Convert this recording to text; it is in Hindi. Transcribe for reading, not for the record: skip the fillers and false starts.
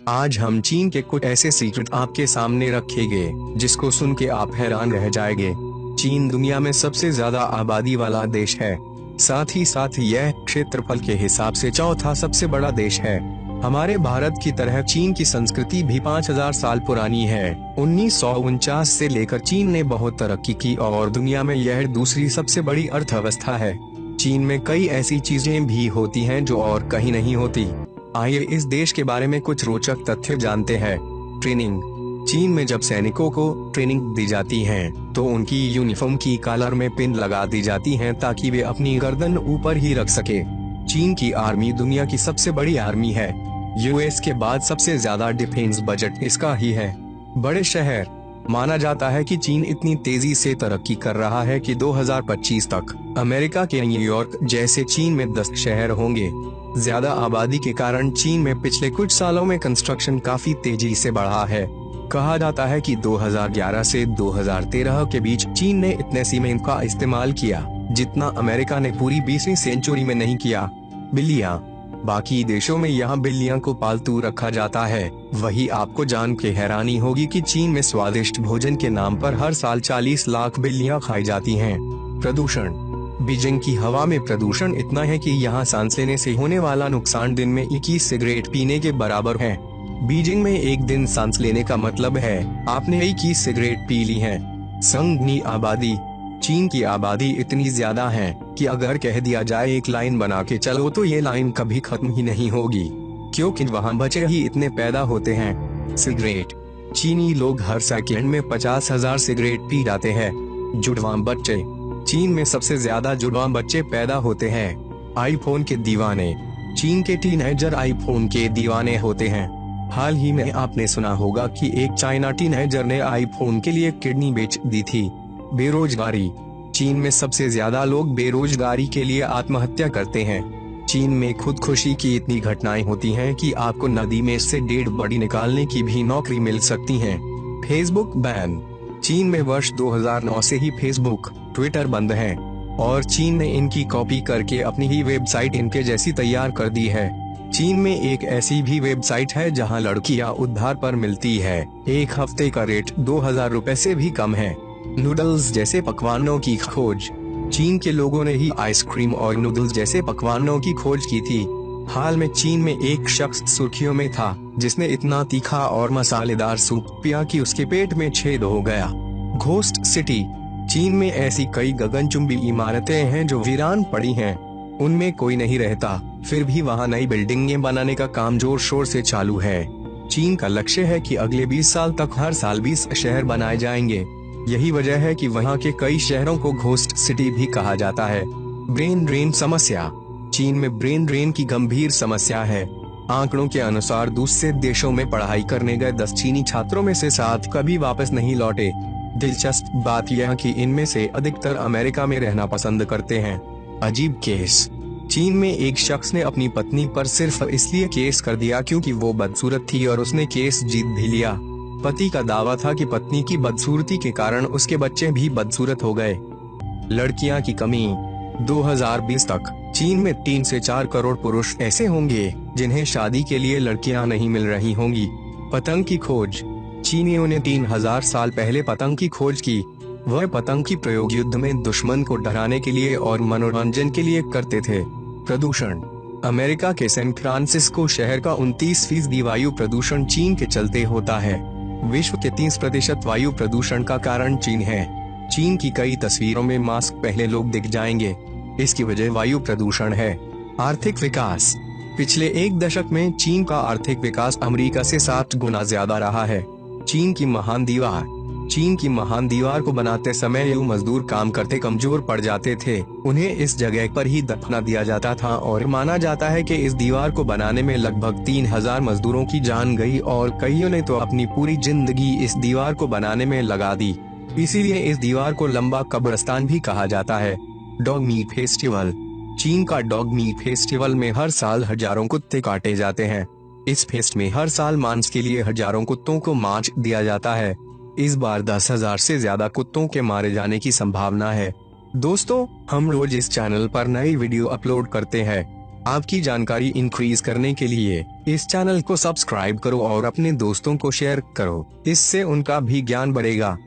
आज हम चीन के कुछ ऐसे सीक्रेट आपके सामने रखेंगे जिसको सुन के आप हैरान रह जाएंगे। चीन दुनिया में सबसे ज्यादा आबादी वाला देश है। साथ ही साथ यह क्षेत्रफल के हिसाब से चौथा सबसे बड़ा देश है। हमारे भारत की तरह चीन की संस्कृति भी 5000 साल पुरानी है। 1949 से लेकर चीन ने बहुत तरक्की की और दुनिया में यह दूसरी सबसे बड़ी अर्थव्यवस्था है। चीन में कई ऐसी चीजें भी होती हैं जो और कहीं नहीं होती। आइए इस देश के बारे में कुछ रोचक तथ्य जानते हैं। ट्रेनिंग। चीन में जब सैनिकों को ट्रेनिंग दी जाती है तो उनकी यूनिफॉर्म की कॉलर में पिन लगा दी जाती है ताकि वे अपनी गर्दन ऊपर ही रख सके। चीन की आर्मी दुनिया की सबसे बड़ी आर्मी है। यूएस के बाद सबसे ज्यादा डिफेंस बजट इसका ही है। बड़े शहर। माना जाता है कि चीन इतनी तेजी से तरक्की कर रहा है कि 2025 तक अमेरिका के न्यूयॉर्क जैसे चीन में 10 शहर होंगे। ज्यादा आबादी के कारण चीन में पिछले कुछ सालों में कंस्ट्रक्शन काफी तेजी से बढ़ा है। कहा जाता है कि 2011 से 2013 के बीच चीन ने इतने सीमेंट का इस्तेमाल किया जितना अमेरिका ने पूरी 20वीं सेंचुरी में नहीं किया। बिल्लियाँ। बाकी देशों में यहाँ बिल्लियाँ को पालतू रखा जाता है। वही आपको जान के हैरानी होगी कि चीन में स्वादिष्ट भोजन के नाम पर हर साल 40 लाख बिल्लियाँ खाई जाती हैं। प्रदूषण। बीजिंग की हवा में प्रदूषण इतना है कि यहाँ सांस लेने से होने वाला नुकसान दिन में 21 सिगरेट पीने के बराबर है। बीजिंग में एक दिन सांस लेने का मतलब है आपने 21 सिगरेट पी ली है। संघनी आबादी। चीन की आबादी इतनी ज्यादा है कि अगर कह दिया जाए एक लाइन बना के चलो तो ये लाइन कभी खत्म ही नहीं होगी, क्योंकि वहाँ बच्चे ही इतने पैदा होते हैं। सिगरेट। चीनी लोग हर सेकंड में 50,000 सिगरेट पी जाते हैं। जुड़वां बच्चे। चीन में सबसे ज्यादा जुड़वां बच्चे पैदा होते हैं। आईफोन के दीवाने। चीन के टीनेजर आईफोन के दीवाने होते हैं। हाल ही में आपने सुना होगा कि एक चाइना टीनेजर ने आईफोन के लिए किडनी बेच दी थी। बेरोजगारी। चीन में सबसे ज्यादा लोग बेरोजगारी के लिए आत्महत्या करते हैं। चीन में खुदकुशी की इतनी घटनाएं होती हैं कि आपको नदी में से डेड बॉडी निकालने की भी नौकरी मिल सकती है। Facebook ban. चीन में वर्ष 2009 से ही फेसबुक, ट्विटर बंद है और चीन ने इनकी कॉपी करके अपनी ही वेबसाइट इनके जैसी तैयार कर दी है। चीन में एक ऐसी भी वेबसाइट है जहां लड़कियां उधार पर मिलती है। एक हफ्ते का रेट 2000 रुपए से भी कम है। नूडल्स जैसे पकवानों की खोज। चीन के लोगों ने ही आइसक्रीम और नूडल्स जैसे पकवानों की खोज की थी। हाल में चीन में एक शख्स सुर्खियों में था जिसने इतना तीखा और मसालेदार सूप पिया कि उसके पेट में छेद हो गया। Ghost city. चीन में ऐसी कई गगनचुंबी इमारतें हैं जो वीरान पड़ी हैं। उनमें कोई नहीं रहता, फिर भी वहाँ नई बिल्डिंगें बनाने का काम जोर शोर से चालू है। चीन का लक्ष्य है कि अगले 20 साल तक हर साल 20 शहर बनाए जाएंगे। यही वजह है कि वहाँ के कई शहरों को घोस्ट सिटी भी कहा जाता है। ब्रेन ड्रेन समस्या। चीन में ब्रेन ड्रेन की गंभीर समस्या है। आंकड़ों के अनुसार दूसरे देशों में पढ़ाई करने गए 10 चीनी छात्रों में से 7 कभी वापस नहीं लौटे। दिलचस्प बात यह कि इनमें से अधिकतर अमेरिका में रहना पसंद करते हैं। अजीब केस। चीन में एक शख्स ने अपनी पत्नी पर सिर्फ इसलिए केस कर दिया क्योंकि वो बदसूरत थी और उसने केस जीत भी लिया। पति का दावा था कि पत्नी की बदसूरती के कारण उसके बच्चे भी बदसूरत हो गए। लड़कियां की कमी। 2020 तक चीन में 3 से 4 करोड़ पुरुष ऐसे होंगे जिन्हें शादी के लिए लड़कियां नहीं मिल रही होंगी। पतंग की खोज। चीनियों ने 3000 साल पहले पतंग की खोज की। वह पतंग की प्रयोग युद्ध में दुश्मन को डराने के लिए और मनोरंजन के लिए करते थे। प्रदूषण। अमेरिका के सैन फ्रांसिस्को शहर का 29% वायु प्रदूषण चीन के चलते होता है। विश्व के 30% वायु प्रदूषण का कारण चीन है। चीन की कई तस्वीरों में मास्क पहले लोग दिख जाएंगे। इसकी वजह वायु प्रदूषण है। आर्थिक विकास। पिछले एक दशक में चीन का आर्थिक विकास अमेरिका से 7 गुना ज्यादा रहा है। चीन की महान दीवार। चीन की महान दीवार को बनाते समय जो मजदूर काम करते कमजोर पड़ जाते थे उन्हें इस जगह पर ही दफना दिया जाता था और माना जाता है कि इस दीवार को बनाने में लगभग 3000 मजदूरों की जान गई और कईयों ने तो अपनी पूरी जिंदगी इस दीवार को बनाने में लगा दी। इसीलिए इस दीवार को लंबा कब्रिस्तान भी कहा जाता है। Dog meat festival. चीन का डॉग मीट फेस्टिवल में हर साल हजारों कुत्ते काटे जाते हैं। इस फेस्ट में हर साल मांस के लिए हजारों कुत्तों को मार दिया जाता है। इस बार 10,000 से ज्यादा कुत्तों के मारे जाने की संभावना है। दोस्तों, हम रोज इस चैनल पर नई वीडियो अपलोड करते हैं। आपकी जानकारी इंक्रीज करने के लिए इस चैनल को सब्सक्राइब करो और अपने दोस्तों को शेयर करो, इससे उनका भी ज्ञान बढ़ेगा।